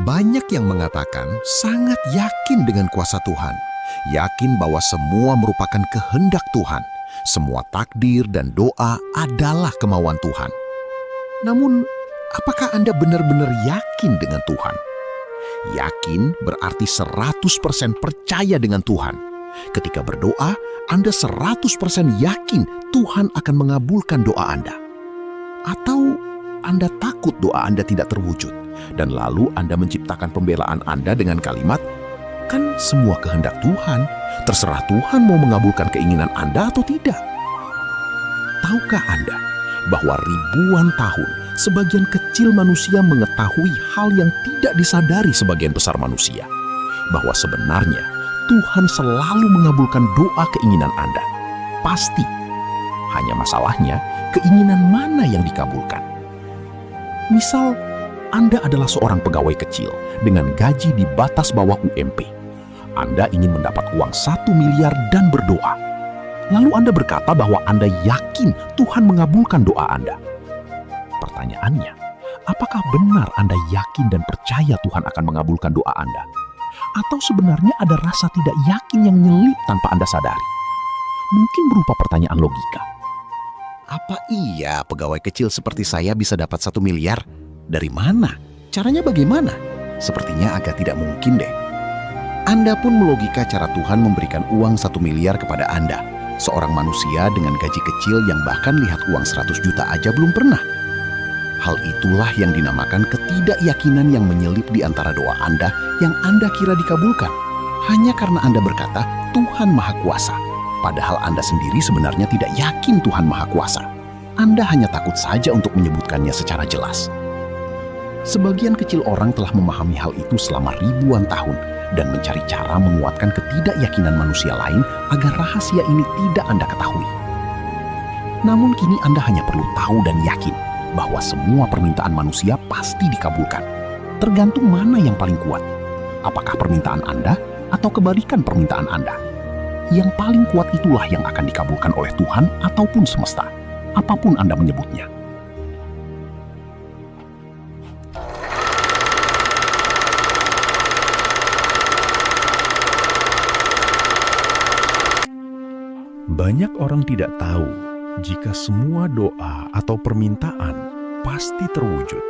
Banyak yang mengatakan sangat yakin dengan kuasa Tuhan, yakin bahwa semua merupakan kehendak Tuhan, semua takdir dan doa adalah kemauan Tuhan. Namun, apakah Anda benar-benar yakin dengan Tuhan? Yakin berarti 100% percaya dengan Tuhan. Ketika berdoa, Anda 100% yakin Tuhan akan mengabulkan doa Anda. Atau Anda takut doa Anda tidak terwujud, dan lalu Anda menciptakan pembelaan Anda dengan kalimat, "Kan semua kehendak Tuhan, terserah Tuhan mau mengabulkan keinginan Anda atau tidak." Tahukah Anda bahwa ribuan tahun sebagian kecil manusia mengetahui hal yang tidak disadari sebagian besar manusia, bahwa sebenarnya Tuhan selalu mengabulkan doa keinginan Anda? Pasti. Hanya masalahnya, keinginan mana yang dikabulkan? Misal, Anda adalah seorang pegawai kecil dengan gaji di batas bawah UMP. Anda ingin mendapat uang 1 miliar dan berdoa. Lalu Anda berkata bahwa Anda yakin Tuhan mengabulkan doa Anda. Pertanyaannya, apakah benar Anda yakin dan percaya Tuhan akan mengabulkan doa Anda? Atau sebenarnya ada rasa tidak yakin yang nyelip tanpa Anda sadari? Mungkin berupa pertanyaan logika. Apa iya pegawai kecil seperti saya bisa dapat 1 miliar? Dari mana? Caranya bagaimana? Sepertinya agak tidak mungkin deh. Anda pun melogika cara Tuhan memberikan uang 1 miliar kepada Anda, seorang manusia dengan gaji kecil yang bahkan lihat uang 100 juta aja belum pernah. Hal itulah yang dinamakan ketidakyakinan yang menyelip di antara doa Anda yang Anda kira dikabulkan. Hanya karena Anda berkata, Tuhan Maha Kuasa. Padahal Anda sendiri sebenarnya tidak yakin Tuhan Maha Kuasa. Anda hanya takut saja untuk menyebutkannya secara jelas. Sebagian kecil orang telah memahami hal itu selama ribuan tahun dan mencari cara menguatkan ketidakyakinan manusia lain agar rahasia ini tidak Anda ketahui. Namun kini Anda hanya perlu tahu dan yakin bahwa semua permintaan manusia pasti dikabulkan. Tergantung mana yang paling kuat. Apakah permintaan Anda atau kebalikan permintaan Anda? Yang paling kuat itulah yang akan dikabulkan oleh Tuhan ataupun semesta, apapun Anda menyebutnya. Banyak orang tidak tahu jika semua doa atau permintaan pasti terwujud.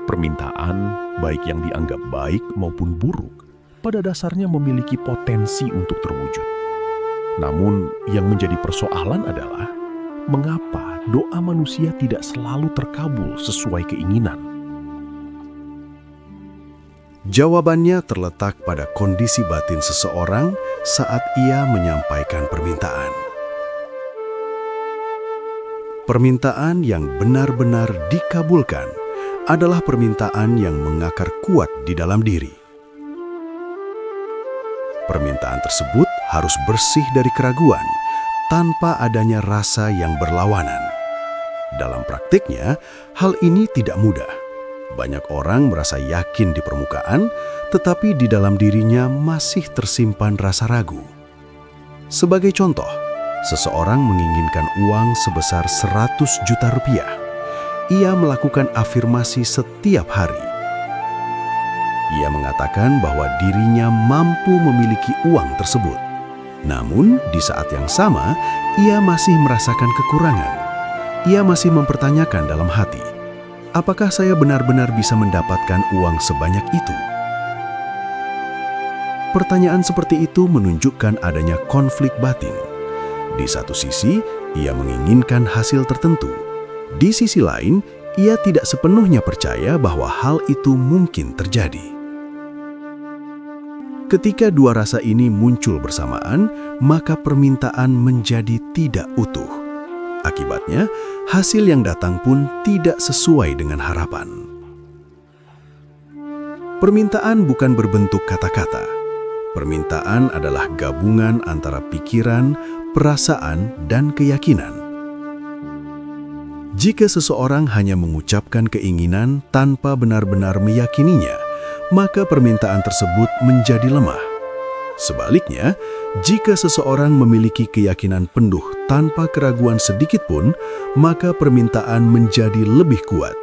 Permintaan, baik yang dianggap baik maupun buruk, pada dasarnya memiliki potensi untuk terwujud. Namun, yang menjadi persoalan adalah mengapa doa manusia tidak selalu terkabul sesuai keinginan. Jawabannya terletak pada kondisi batin seseorang saat ia menyampaikan permintaan. Permintaan yang benar-benar dikabulkan adalah permintaan yang mengakar kuat di dalam diri. Permintaan tersebut harus bersih dari keraguan, tanpa adanya rasa yang berlawanan. Dalam praktiknya, hal ini tidak mudah. Banyak orang merasa yakin di permukaan, tetapi di dalam dirinya masih tersimpan rasa ragu. Sebagai contoh, seseorang menginginkan uang sebesar 100 juta rupiah. Ia melakukan afirmasi setiap hari. Ia mengatakan bahwa dirinya mampu memiliki uang tersebut. Namun, di saat yang sama, ia masih merasakan kekurangan. Ia masih mempertanyakan dalam hati, apakah saya benar-benar bisa mendapatkan uang sebanyak itu? Pertanyaan seperti itu menunjukkan adanya konflik batin. Di satu sisi, ia menginginkan hasil tertentu. Di sisi lain, ia tidak sepenuhnya percaya bahwa hal itu mungkin terjadi. Ketika dua rasa ini muncul bersamaan, maka permintaan menjadi tidak utuh. Akibatnya, hasil yang datang pun tidak sesuai dengan harapan. Permintaan bukan berbentuk kata-kata. Permintaan adalah gabungan antara pikiran, perasaan, dan keyakinan. Jika seseorang hanya mengucapkan keinginan tanpa benar-benar meyakininya, maka permintaan tersebut menjadi lemah. Sebaliknya, jika seseorang memiliki keyakinan penuh tanpa keraguan sedikit pun, maka permintaan menjadi lebih kuat.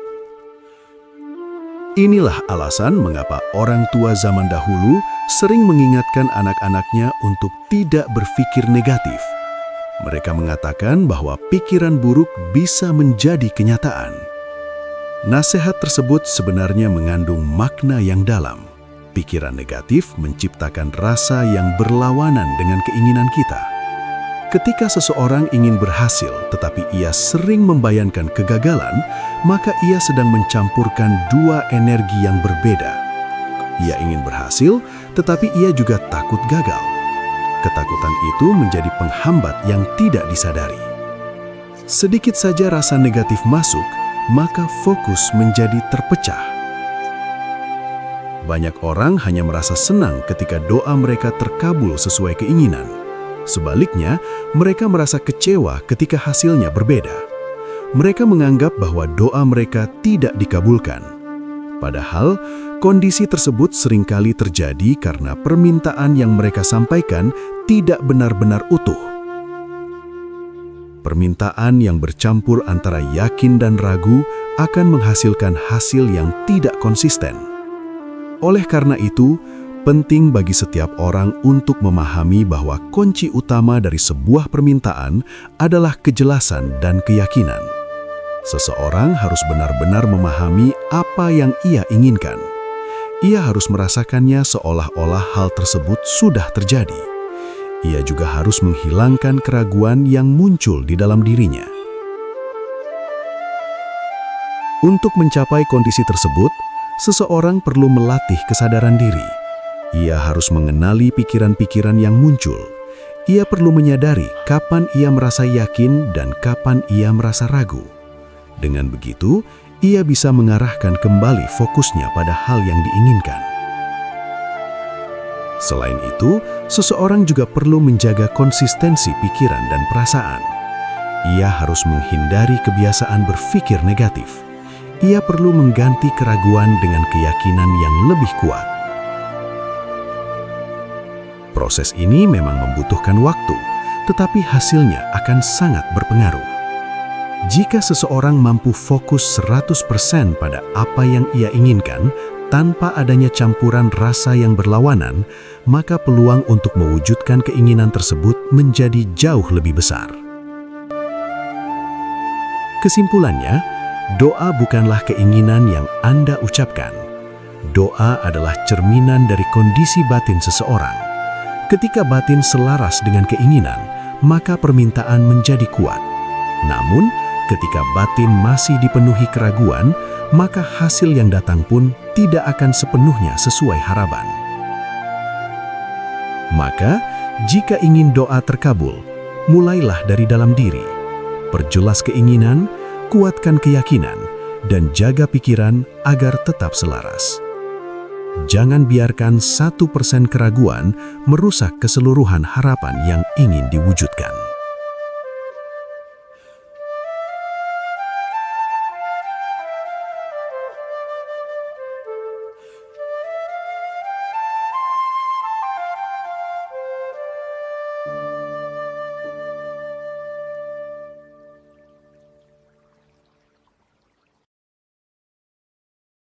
Inilah alasan mengapa orang tua zaman dahulu sering mengingatkan anak-anaknya untuk tidak berpikir negatif. Mereka mengatakan bahwa pikiran buruk bisa menjadi kenyataan. Nasihat tersebut sebenarnya mengandung makna yang dalam. Pikiran negatif menciptakan rasa yang berlawanan dengan keinginan kita. Ketika seseorang ingin berhasil tetapi ia sering membayangkan kegagalan, maka ia sedang mencampurkan dua energi yang berbeda. Ia ingin berhasil tetapi ia juga takut gagal. Ketakutan itu menjadi penghambat yang tidak disadari. Sedikit saja rasa negatif masuk, maka fokus menjadi terpecah. Banyak orang hanya merasa senang ketika doa mereka terkabul sesuai keinginan. Sebaliknya, mereka merasa kecewa ketika hasilnya berbeda. Mereka menganggap bahwa doa mereka tidak dikabulkan. Padahal, kondisi tersebut seringkali terjadi karena permintaan yang mereka sampaikan tidak benar-benar utuh. Permintaan yang bercampur antara yakin dan ragu akan menghasilkan hasil yang tidak konsisten. Oleh karena itu, penting bagi setiap orang untuk memahami bahwa kunci utama dari sebuah permintaan adalah kejelasan dan keyakinan. Seseorang harus benar-benar memahami apa yang ia inginkan. Ia harus merasakannya seolah-olah hal tersebut sudah terjadi. Ia juga harus menghilangkan keraguan yang muncul di dalam dirinya. Untuk mencapai kondisi tersebut, seseorang perlu melatih kesadaran diri. Ia harus mengenali pikiran-pikiran yang muncul. Ia perlu menyadari kapan ia merasa yakin dan kapan ia merasa ragu. Dengan begitu, ia bisa mengarahkan kembali fokusnya pada hal yang diinginkan. Selain itu, seseorang juga perlu menjaga konsistensi pikiran dan perasaan. Ia harus menghindari kebiasaan berpikir negatif. Ia perlu mengganti keraguan dengan keyakinan yang lebih kuat. Proses ini memang membutuhkan waktu, tetapi hasilnya akan sangat berpengaruh. Jika seseorang mampu fokus 100% pada apa yang ia inginkan, tanpa adanya campuran rasa yang berlawanan, maka peluang untuk mewujudkan keinginan tersebut menjadi jauh lebih besar. Kesimpulannya, doa bukanlah keinginan yang Anda ucapkan. Doa adalah cerminan dari kondisi batin seseorang. Ketika batin selaras dengan keinginan, maka permintaan menjadi kuat. Namun, ketika batin masih dipenuhi keraguan, maka hasil yang datang pun tidak akan sepenuhnya sesuai harapan. Maka, jika ingin doa terkabul, mulailah dari dalam diri. Perjelas keinginan, kuatkan keyakinan, dan jaga pikiran agar tetap selaras. Jangan biarkan 1% keraguan merusak keseluruhan harapan yang ingin diwujudkan.